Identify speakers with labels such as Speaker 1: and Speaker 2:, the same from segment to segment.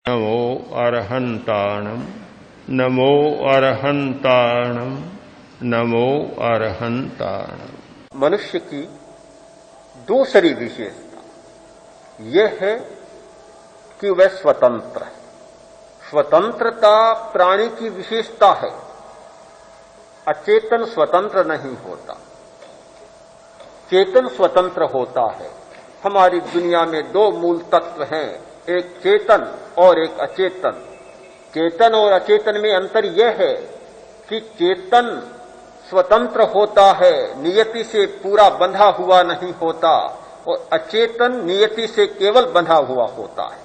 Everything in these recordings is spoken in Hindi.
Speaker 1: नमो अरहंताणं नमो अरहंताणं नमो अरहंताणं।
Speaker 2: मनुष्य की दूसरी विशेषता यह है कि वह स्वतंत्र है। स्वतंत्रता प्राणी की विशेषता है। अचेतन स्वतंत्र नहीं होता, चेतन स्वतंत्र होता है। हमारी दुनिया में दो मूल तत्व हैं, एक चेतन और एक अचेतन। चेतन और अचेतन में अंतर यह है कि चेतन स्वतंत्र होता है, नियति से पूरा बंधा हुआ नहीं होता, और अचेतन नियति से केवल बंधा हुआ होता है।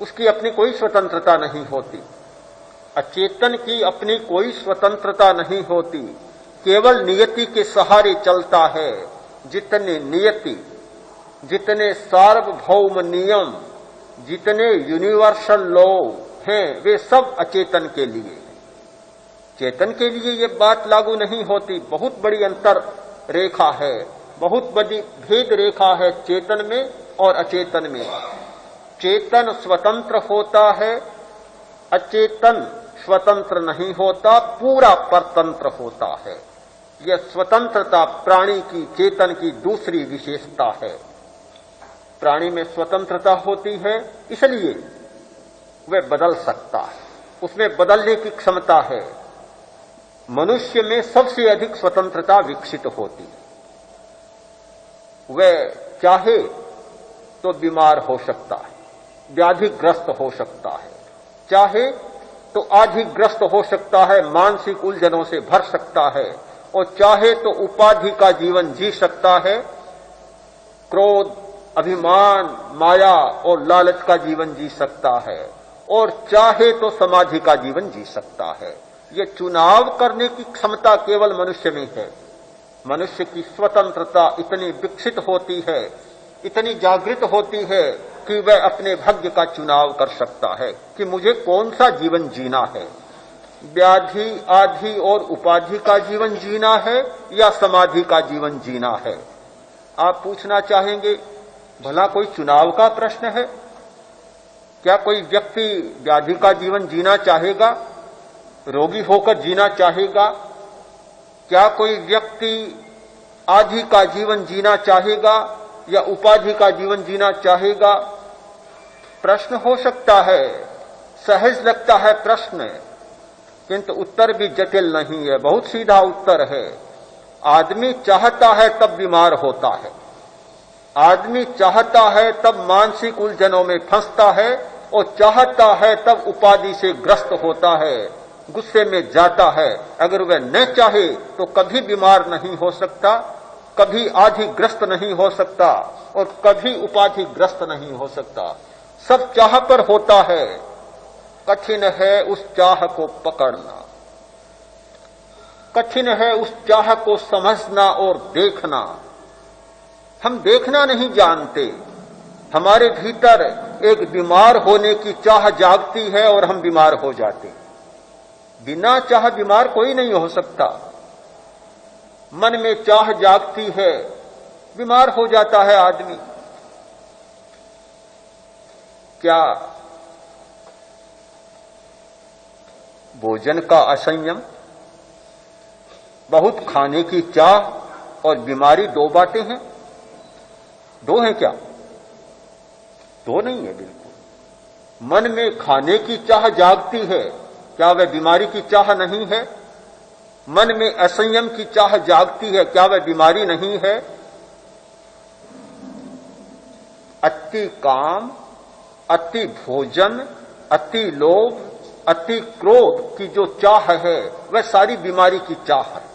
Speaker 2: उसकी अपनी कोई स्वतंत्रता नहीं होती। अचेतन की अपनी कोई स्वतंत्रता नहीं होती, केवल नियति के सहारे चलता है। जितने नियति, जितने सार्वभौम नियम, जितने यूनिवर्सल लॉ हैं, वे सब अचेतन के लिए हैं। चेतन के लिए ये बात लागू नहीं होती। बहुत बड़ी अंतर रेखा है, बहुत बड़ी भेद रेखा है चेतन में और अचेतन में। चेतन स्वतंत्र होता है, अचेतन स्वतंत्र नहीं होता, पूरा परतंत्र होता है। यह स्वतंत्रता प्राणी की, चेतन की दूसरी विशेषता है। प्राणी में स्वतंत्रता होती है, इसलिए वह बदल सकता है, उसमें बदलने की क्षमता है। मनुष्य में सबसे अधिक स्वतंत्रता विकसित होती है। वह चाहे तो बीमार हो सकता है, व्याधिग्रस्त हो सकता है, चाहे तो आधिग्रस्त हो सकता है, मानसिक उलझनों से भर सकता है, और चाहे तो उपाधि का जीवन जी सकता है, क्रोध, अभिमान, माया और लालच का जीवन जी सकता है, और चाहे तो समाधि का जीवन जी सकता है। ये चुनाव करने की क्षमता केवल मनुष्य में है। मनुष्य की स्वतंत्रता इतनी विकसित होती है, इतनी जागृत होती है कि वह अपने भाग्य का चुनाव कर सकता है कि मुझे कौन सा जीवन जीना है। व्याधि, आधि और उपाधि का जीवन जीना है या समाधि का जीवन जीना है। आप पूछना चाहेंगे, भला कोई चुनाव का प्रश्न है? क्या कोई व्यक्ति व्याधि का जीवन जीना चाहेगा, रोगी होकर जीना चाहेगा? क्या कोई व्यक्ति आधि का जीवन जीना चाहेगा या उपाधि का जीवन जीना चाहेगा? प्रश्न हो सकता है, सहज लगता है प्रश्न, किंतु उत्तर भी जटिल नहीं है, बहुत सीधा उत्तर है। आदमी चाहता है तब बीमार होता है, आदमी चाहता है तब मानसिक उलझनों में फंसता है, और चाहता है तब उपाधि से ग्रस्त होता है, गुस्से में जाता है। अगर वह न चाहे तो कभी बीमार नहीं हो सकता, कभी आधिग्रस्त नहीं हो सकता, और कभी उपाधिग्रस्त नहीं हो सकता। सब चाह पर होता है, कठिन है उस चाह को पकड़ना, कठिन है उस चाह को समझना और देखना। हम देखना नहीं जानते। हमारे भीतर एक बीमार होने की चाह जागती है और हम बीमार हो जाते। बिना चाह बीमार कोई नहीं हो सकता। मन में चाह जागती है, बीमार हो जाता है आदमी। क्या भोजन का असंयम, बहुत खाने की चाह और बीमारी दो बातें हैं? दो हैं क्या? दो नहीं है बिल्कुल। मन में खाने की चाह जागती है, क्या वह बीमारी की चाह नहीं है? मन में असंयम की चाह जागती है, क्या वह बीमारी नहीं है? अति काम, अति भोजन, अति लोभ, अति क्रोध की जो चाह है, वह सारी बीमारी की चाह है।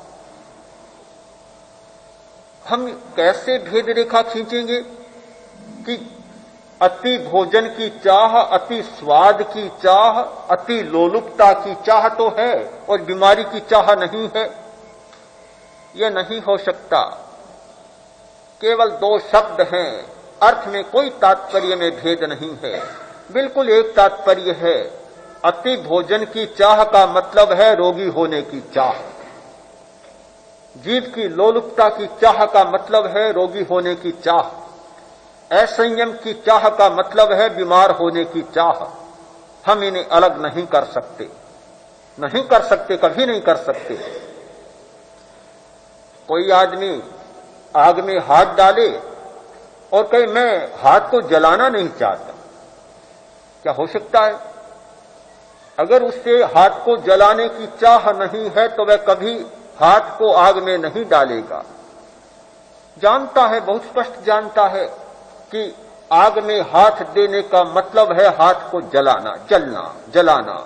Speaker 2: हम कैसे भेद रेखा खींचेंगे कि अति भोजन की चाह, अति स्वाद की चाह, अति लोलुपता की चाह तो है और बीमारी की चाह नहीं है? यह नहीं हो सकता। केवल दो शब्द हैं, अर्थ में कोई तात्पर्य में भेद नहीं है। बिल्कुल एक तात्पर्य है। अति भोजन की चाह का मतलब है रोगी होने की चाह। जीव की लोलुपता की चाह का मतलब है रोगी होने की चाह। असंयम की चाह का मतलब है बीमार होने की चाह। हम इन्हें अलग नहीं कर सकते, नहीं कर सकते, कभी नहीं कर सकते। कोई आदमी आग में हाथ डाले और कहे मैं हाथ को जलाना नहीं चाहता, क्या हो सकता है? अगर उससे हाथ को जलाने की चाह नहीं है तो वह कभी हाथ को आग में नहीं डालेगा। जानता है, बहुत स्पष्ट जानता है कि आग में हाथ देने का मतलब है हाथ को जलाना, जलना, जलाना।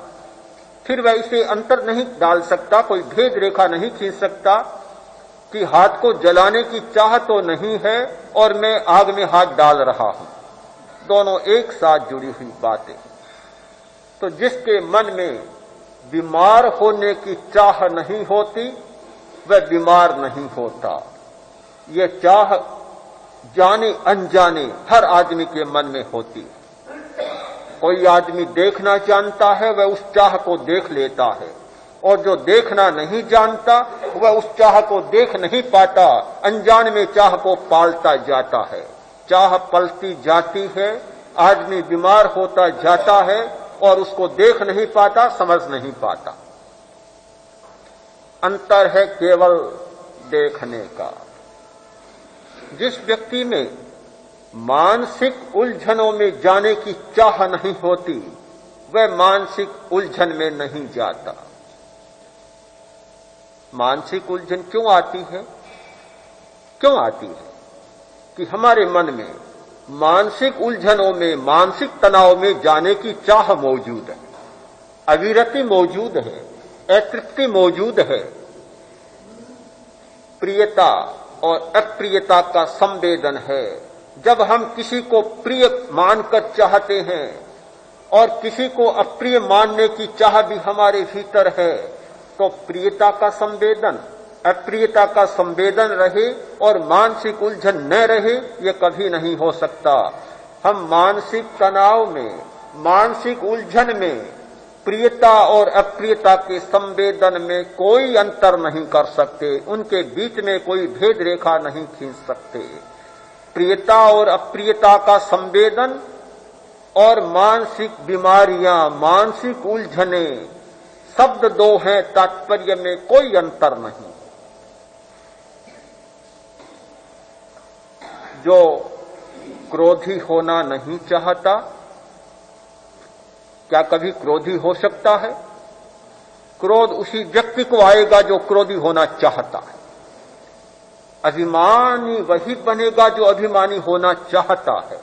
Speaker 2: फिर वह इसे अंतर नहीं डाल सकता, कोई भेद रेखा नहीं खींच सकता कि हाथ को जलाने की चाह तो नहीं है और मैं आग में हाथ डाल रहा हूं। दोनों एक साथ जुड़ी हुई बातें। तो जिसके मन में बीमार होने की चाह नहीं होती वह बीमार नहीं होता। ये चाह जाने अनजाने हर आदमी के मन में होती है। कोई आदमी देखना जानता है वह उस चाह को देख लेता है, और जो देखना नहीं जानता वह उस चाह को देख नहीं पाता, अनजान में चाह को पालता जाता है। चाह पलती जाती है, आदमी बीमार होता जाता है और उसको देख नहीं पाता, समझ नहीं पाता। अंतर है केवल देखने का। जिस व्यक्ति में मानसिक उलझनों में जाने की चाह नहीं होती वह मानसिक उलझन में नहीं जाता। मानसिक उलझन क्यों आती है? क्यों आती है? कि हमारे मन में मानसिक उलझनों में, मानसिक तनाव में जाने की चाह मौजूद है, अविरति मौजूद है, अतृप्ति मौजूद है। प्रियता और अप्रियता का संवेदन है। जब हम किसी को प्रिय मानकर चाहते हैं और किसी को अप्रिय मानने की चाह भी हमारे भीतर है, तो प्रियता का संवेदन, अप्रियता का संवेदन रहे और मानसिक उलझन न रहे, ये कभी नहीं हो सकता। हम मानसिक तनाव में, मानसिक उलझन में प्रियता और अप्रियता के संवेदन में कोई अंतर नहीं कर सकते, उनके बीच में कोई भेद रेखा नहीं खींच सकते। प्रियता और अप्रियता का संवेदन और मानसिक बीमारियां, मानसिक उलझने शब्द दो हैं, तात्पर्य में कोई अंतर नहीं। जो क्रोधी होना नहीं चाहता, क्या कभी क्रोधी हो सकता है? क्रोध उसी व्यक्ति को आएगा जो क्रोधी होना चाहता है। अभिमानी वही बनेगा जो अभिमानी होना चाहता है।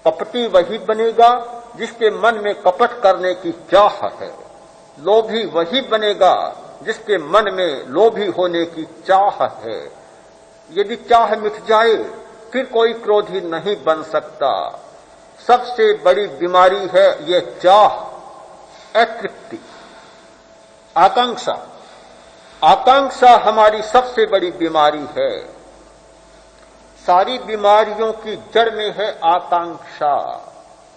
Speaker 2: कपटी वही बनेगा जिसके मन में कपट करने की चाह है। लोभी वही बनेगा जिसके मन में लोभी होने की चाह है। यदि चाह मिट जाए फिर कोई क्रोधी नहीं बन सकता। सबसे बड़ी बीमारी है ये चाह, अतृप्ति, आकांक्षा। आकांक्षा हमारी सबसे बड़ी बीमारी है। सारी बीमारियों की जड़ में है आकांक्षा,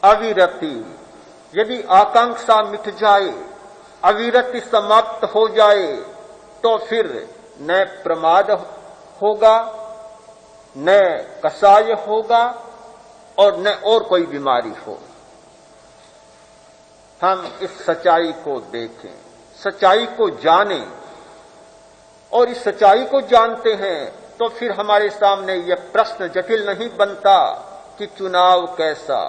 Speaker 2: अविरति। यदि आकांक्षा मिट जाए, अविरति समाप्त हो जाए, तो फिर न प्रमाद होगा, न कषाय होगा और न और कोई बीमारी हो। हम इस सच्चाई को देखें, सच्चाई को जानें, और इस सच्चाई को जानते हैं तो फिर हमारे सामने यह प्रश्न जटिल नहीं बनता कि चुनाव कैसा।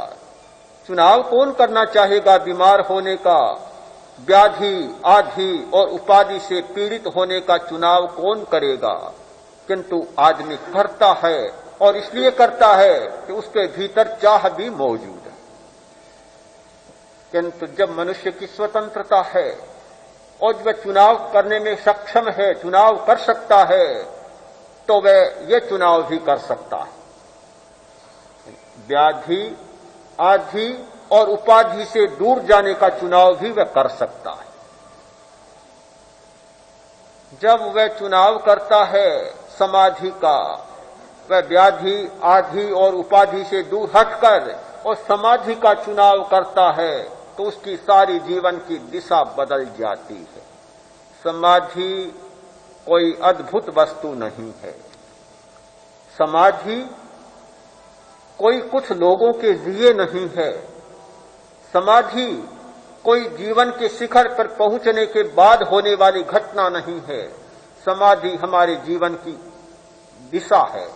Speaker 2: चुनाव कौन करना चाहेगा बीमार होने का? व्याधि, आधि और उपाधि से पीड़ित होने का चुनाव कौन करेगा? किंतु आदमी करता है, और इसलिए करता है कि उसके भीतर चाह भी मौजूद है। किंतु जब मनुष्य की स्वतंत्रता है और वह चुनाव करने में सक्षम है, चुनाव कर सकता है, तो वह यह चुनाव भी कर सकता है। व्याधि, आधि और उपाधि से दूर जाने का चुनाव भी वह कर सकता है। जब वह चुनाव करता है समाधि का, वह व्याधि, आधि और उपाधि से दूर हटकर और समाधि का चुनाव करता है, तो उसकी सारी जीवन की दिशा बदल जाती है। समाधि कोई अद्भुत वस्तु नहीं है। समाधि कोई कुछ लोगों के लिए नहीं है। समाधि कोई जीवन के शिखर पर पहुंचने के बाद होने वाली घटना नहीं है। समाधि हमारे जीवन की दिशा है,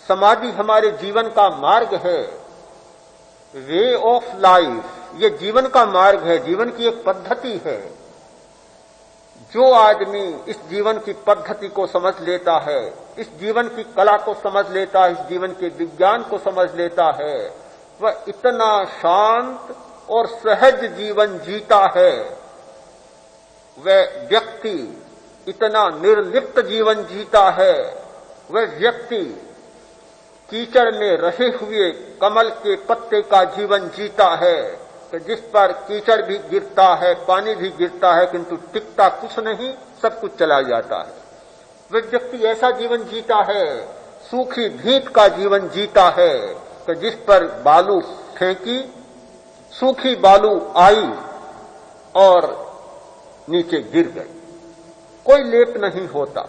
Speaker 2: समाधि हमारे जीवन का मार्ग है, वे ऑफ लाइफ, ये जीवन का मार्ग है, जीवन की एक पद्धति है। जो आदमी इस जीवन की पद्धति को समझ लेता है, इस जीवन की कला को समझ लेता है, इस जीवन के विज्ञान को समझ लेता है, वह इतना शांत और सहज जीवन जीता है, वह व्यक्ति इतना निर्लिप्त जीवन जीता है, वह व्यक्ति कीचड़ में रहे हुए कमल के पत्ते का जीवन जीता है कि जिस पर कीचड़ भी गिरता है, पानी भी गिरता है, किंतु टिकता कुछ नहीं, सब कुछ चला जाता है। वह व्यक्ति ऐसा जीवन जीता है, सूखी भींत का जीवन जीता है कि जिस पर बालू फेंकी, सूखी बालू आई और नीचे गिर गई, कोई लेप नहीं होता।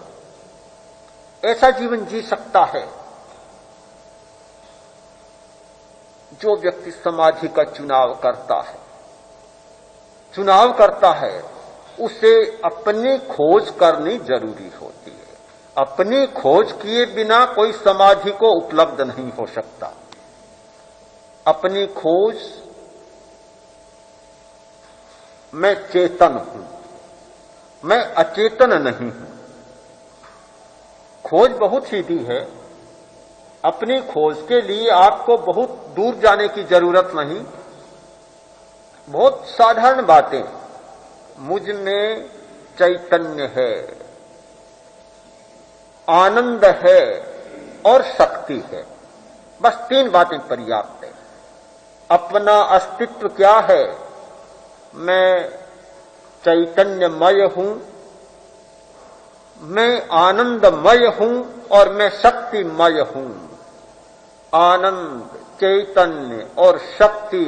Speaker 2: ऐसा जीवन जी सकता है जो व्यक्ति समाधि का चुनाव करता है। उसे अपनी खोज करनी जरूरी होती है। अपनी खोज किए बिना कोई समाधि को उपलब्ध नहीं हो सकता। अपनी खोज, मैं चेतन हूं, मैं अचेतन नहीं हूं। खोज बहुत सीधी है। अपनी खोज के लिए आपको बहुत दूर जाने की जरूरत नहीं। बहुत साधारण बातें, मुझ में चैतन्य है, आनंद है और शक्ति है, बस 3 बातें पर्याप्त है। अपना अस्तित्व क्या है? मैं चैतन्यमय हूं, मैं आनंदमय हूं और मैं शक्तिमय हूं। आनंद, चैतन्य और शक्ति,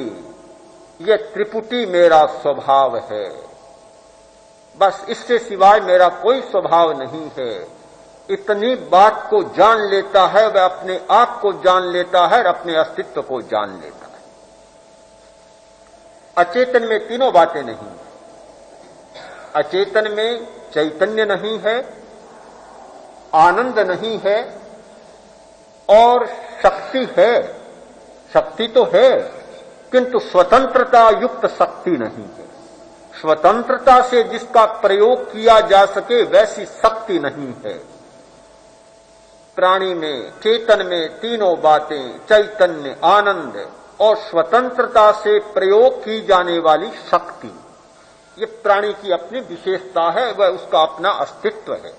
Speaker 2: ये त्रिपुटी मेरा स्वभाव है। बस इससे सिवाय मेरा कोई स्वभाव नहीं है। इतनी बात को जान लेता है, वह अपने आप को जान लेता है और अपने अस्तित्व को जान लेता है। अचेतन में तीनों बातें नहीं। अचेतन में चैतन्य नहीं है, आनंद नहीं है और शक्ति है। शक्ति तो है, किंतु स्वतंत्रता युक्त शक्ति नहीं है। स्वतंत्रता से जिसका प्रयोग किया जा सके वैसी शक्ति नहीं है। प्राणी में, चेतन में तीनों बातें, चैतन्य, आनंद और स्वतंत्रता से प्रयोग की जाने वाली शक्ति, ये प्राणी की अपनी विशेषता है, वह उसका अपना अस्तित्व है।